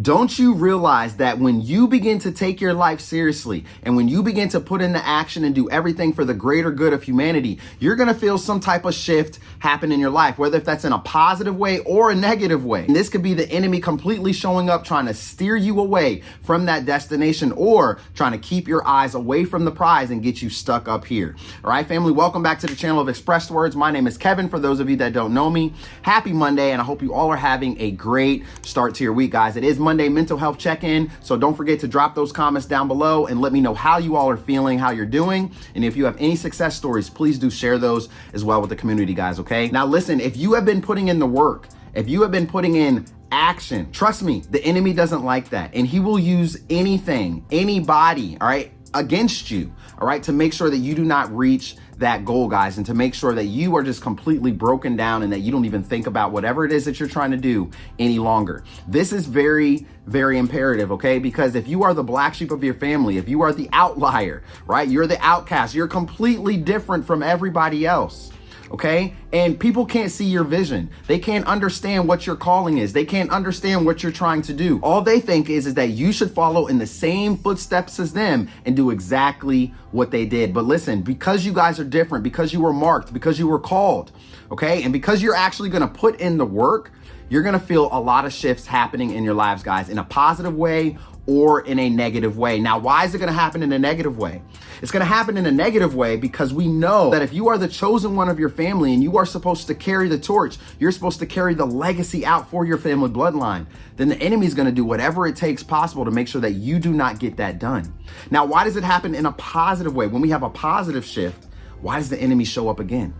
Don't you realize that when you begin to take your life seriously and when you begin to put into action and do everything for the greater good of humanity, you're going to feel some type of shift happen in your life, whether if that's in a positive way or a negative way. And this could be the enemy completely showing up, trying to steer you away from that destination or trying to keep your eyes away from the prize and get you stuck up here. All right, family, welcome back to the channel of ExpressedWordz. My name is Kevin. For those of you that don't know me, happy Monday, and I hope you all are having a great start to your week, guys. It is Monday mental health check-in, so don't forget to drop those comments down below and let me know how you all are feeling, how you're doing, and if you have any success stories, please do share those as well with the community, guys, okay? Now listen, if you have been putting in the work, if you have been putting in action, trust me, the enemy doesn't like that, and he will use anything, anybody, all right, against you, all right, to make sure that you do not reach that goal, guys, and to make sure that you are just completely broken down and that you don't even think about whatever it is that you're trying to do any longer. This is very, very imperative, okay? Because if you are the black sheep of your family, if you are the outlier, right, you're the outcast, you're completely different from everybody else. Okay? And people can't see your vision. They can't understand what your calling is. They can't understand what you're trying to do. All they think is that you should follow in the same footsteps as them and do exactly what they did. But listen, because you guys are different, because you were marked, because you were called, okay? And because you're actually going to put in the work, you're going to feel a lot of shifts happening in your lives, guys, in a positive way or in a negative way. Now, why is it going to happen in a negative way? It's going to happen in a negative way because we know that if you are the chosen one of your family and you are supposed to carry the torch, you're supposed to carry the legacy out for your family bloodline, then the enemy is going to do whatever it takes possible to make sure that you do not get that done. Now, why does it happen in a positive way? When we have a positive shift, why does the enemy show up again?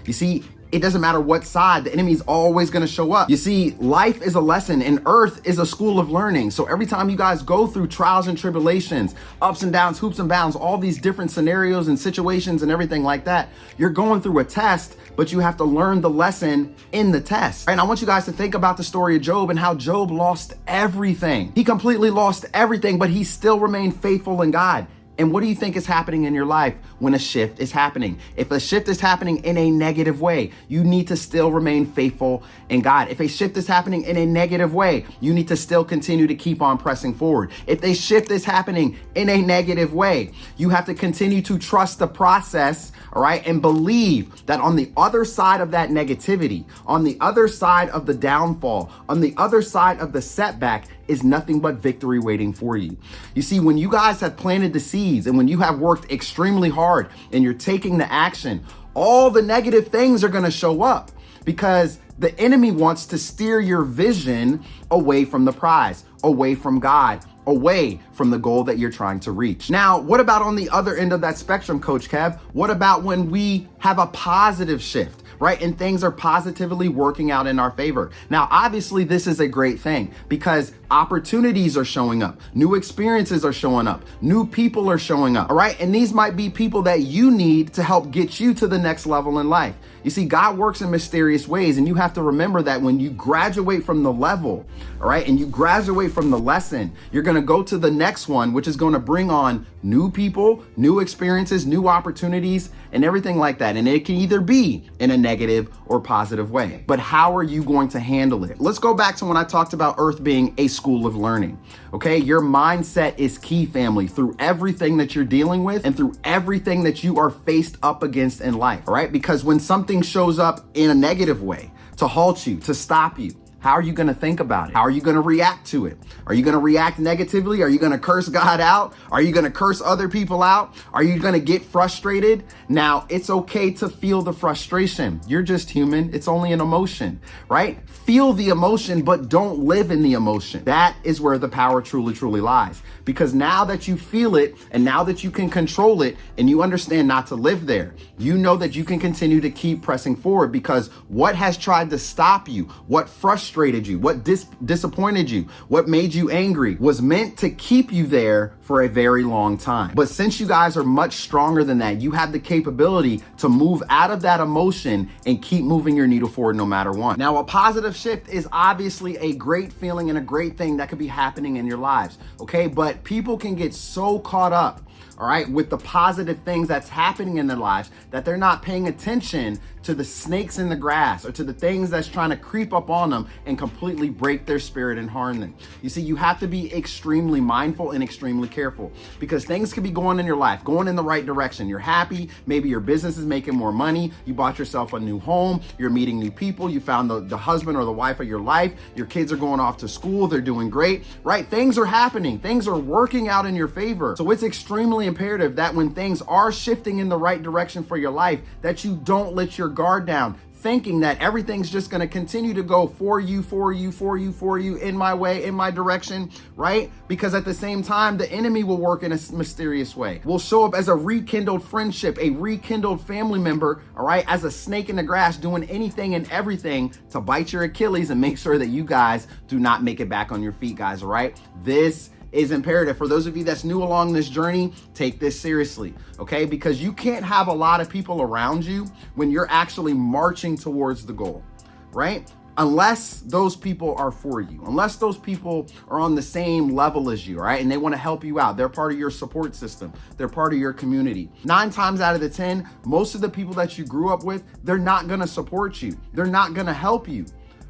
You see, it doesn't matter what side, the enemy is always going to show up. You see, life is a lesson and earth is a school of learning. So every time you guys go through trials and tribulations, ups and downs, hoops and bounds, all these different scenarios and situations and everything like that, you're going through a test, but you have to learn the lesson in the test. And I want you guys to think about the story of Job and how Job lost everything. He completely lost everything, but he still remained faithful in God. And what do you think is happening in your life when a shift is happening? If a shift is happening in a negative way, you need to still remain faithful in God. If a shift is happening in a negative way, you need to still continue to keep on pressing forward. If a shift is happening in a negative way, you have to continue to trust the process, all right, and believe that on the other side of that negativity, on the other side of the downfall, on the other side of the setback is nothing but victory waiting for you. You see, when you guys have planted the seeds and when you have worked extremely hard and you're taking the action, all the negative things are going to show up because the enemy wants to steer your vision away from the prize, away from God, away from the goal that you're trying to reach. Now, what about on the other end of that spectrum, Coach Kev? What about when we have a positive shift, right? And things are positively working out in our favor. Now, obviously, this is a great thing because opportunities are showing up. New experiences are showing up. New people are showing up, all right? And these might be people that you need to help get you to the next level in life. You see, God works in mysterious ways, and you have to remember that when you graduate from the level, all right, and you graduate from the lesson, you're going to go to the next one, which is going to bring on new people, new experiences, new opportunities, and everything like that. And it can either be in a negative or positive way. But how are you going to handle it? Let's go back to when I talked about Earth being a school of learning. Okay, your mindset is key, family, through everything that you're dealing with and through everything that you are faced up against in life. All right, because when something shows up in a negative way to halt you, to stop you, how are you going to think about it? How are you going to react to it? Are you going to react negatively? Are you going to curse God out? Are you going to curse other people out? Are you going to get frustrated? Now, it's okay to feel the frustration. You're just human. It's only an emotion, right? Feel the emotion, but don't live in the emotion. That is where the power truly, truly lies. Because now that you feel it and now that you can control it and you understand not to live there, you know that you can continue to keep pressing forward because what has tried to stop you, what frustrated you, what disappointed you, what made you angry was meant to keep you there for a very long time. But since you guys are much stronger than that, you have the capability to move out of that emotion and keep moving your needle forward no matter what. Now, a positive shift is obviously a great feeling and a great thing that could be happening in your lives, okay? But people can get so caught up all right, with the positive things that's happening in their lives, that they're not paying attention to the snakes in the grass or to the things that's trying to creep up on them and completely break their spirit and harm them. You see, you have to be extremely mindful and extremely careful, because things could be going in your life, going in the right direction. You're happy, maybe your business is making more money, you bought yourself a new home, you're meeting new people, you found the husband or the wife of your life, your kids are going off to school, they're doing great, right? Things are happening, things are working out in your favor. So it's extremely imperative that when things are shifting in the right direction for your life, that you don't let your guard down, thinking that everything's just going to continue to go for you, in my way, in my direction, right? Because at the same time, the enemy will work in a mysterious way. Will show up as a rekindled friendship, a rekindled family member, all right, as a snake in the grass, doing anything and everything to bite your Achilles and make sure that you guys do not make it back on your feet, guys, all right? This is imperative. For those of you that's new along this journey, take this seriously, okay? Because you can't have a lot of people around you when you're actually marching towards the goal, right? Unless those people are for you, unless those people are on the same level as you, right? And they want to help you out. They're part of your support system. They're part of your community. 9 times out of the 10, most of the people that you grew up with, they're not going to support you. They're not going to help you.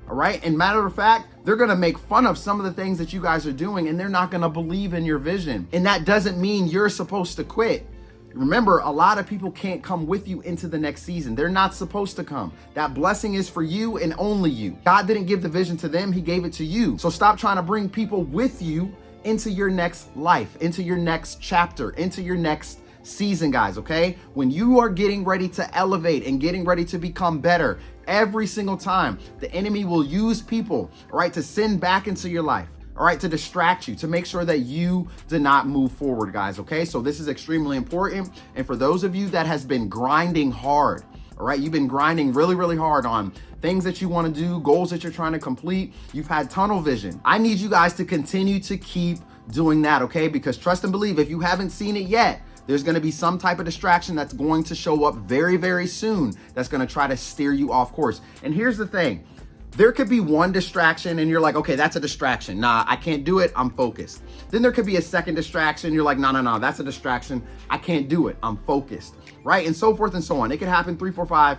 All right. And matter of fact, they're going to make fun of some of the things that you guys are doing, and they're not going to believe in your vision. And that doesn't mean you're supposed to quit. Remember, a lot of people can't come with you into the next season. They're not supposed to come. That blessing is for you and only you. God didn't give the vision to them. He gave it to you. So stop trying to bring people with you into your next life, into your next chapter, into your next season, guys, okay? When you are getting ready to elevate and getting ready to become better, every single time, the enemy will use people, all right, to send back into your life, all right, to distract you, to make sure that you do not move forward, guys, okay? So this is extremely important. And for those of you that has been grinding hard, all right, you've been grinding really, really hard on things that you want to do, goals that you're trying to complete, you've had tunnel vision. I need you guys to continue to keep doing that, okay? Because trust and believe, if you haven't seen it yet, there's going to be some type of distraction that's going to show up very, very soon that's going to try to steer you off course. And here's the thing. There could be one distraction and you're like, okay, that's a distraction. Nah, I can't do it. I'm focused. Then there could be a second distraction. You're like, no, that's a distraction. I can't do it. I'm focused, right? And so forth and so on. It could happen 3, 4, 5,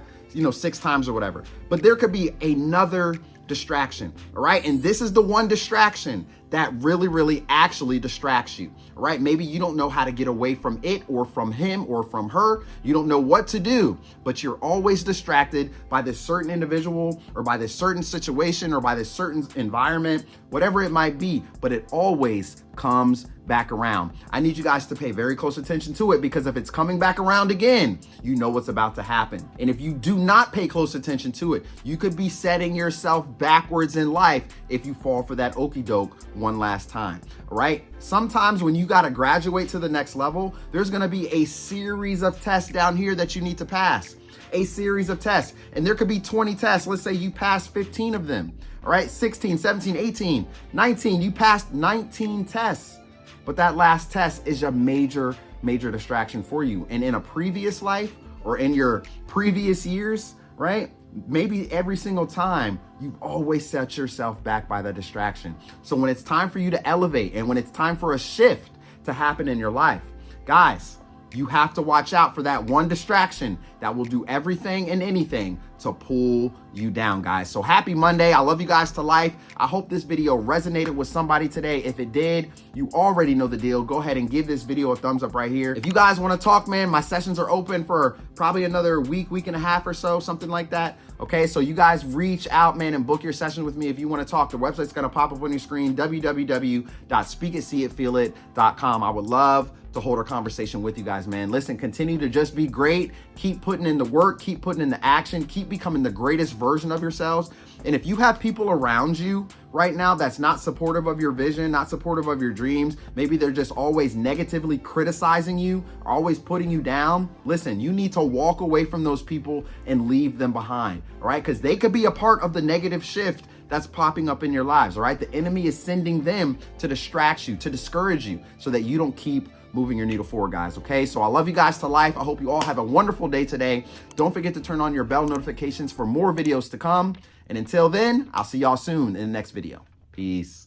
6 times or whatever. But there could be another distraction, all right? And this is the one distraction that really, really actually distracts you, all right? Maybe you don't know how to get away from it or from him or from her. You don't know what to do, but you're always distracted by this certain individual or by this certain situation or by this certain environment, whatever it might be, but it always comes back around. I need you guys to pay very close attention to it, because if it's coming back around again, you know what's about to happen. And if you do not pay close attention to it, you could be setting yourself backwards in life if you fall for that okie doke one last time, all right? Sometimes when you got to graduate to the next level, there's going to be a series of tests down here that you need to pass, a series of tests. And there could be 20 tests. Let's say you pass 15 of them, all right? 16, 17, 18, 19, you passed 19 tests. But that last test is a major, major distraction for you. And in a previous life or in your previous years, right? Maybe every single time you've always set yourself back by the distraction. So when it's time for you to elevate and when it's time for a shift to happen in your life, guys, you have to watch out for that one distraction that will do everything and anything to pull you down, guys. So happy Monday. I love you guys to life. I hope this video resonated with somebody today. If it did, you already know the deal. Go ahead and give this video a thumbs up right here. If you guys want to talk, man, my sessions are open for probably another week and a half or so, something like that. Okay, so you guys reach out, man, and book your session with me if you want to talk. The website's going to pop up on your screen, www.speakitseeitfeelit.com. I would love to hold a conversation with you guys, man. Listen, continue to just be great. Keep putting in the work, keep putting in the action, keep becoming the greatest version of yourselves. And if you have people around you right now that's not supportive of your vision, not supportive of your dreams, maybe they're just always negatively criticizing you, always putting you down, listen, you need to walk away from those people and leave them behind, all right? Because they could be a part of the negative shift that's popping up in your lives, all right? The enemy is sending them to distract you, to discourage you, so that you don't keep moving your needle forward, guys, okay? So I love you guys to life. I hope you all have a wonderful day today. Don't forget to turn on your bell notifications for more videos to come. And until then, I'll see y'all soon in the next video. Peace.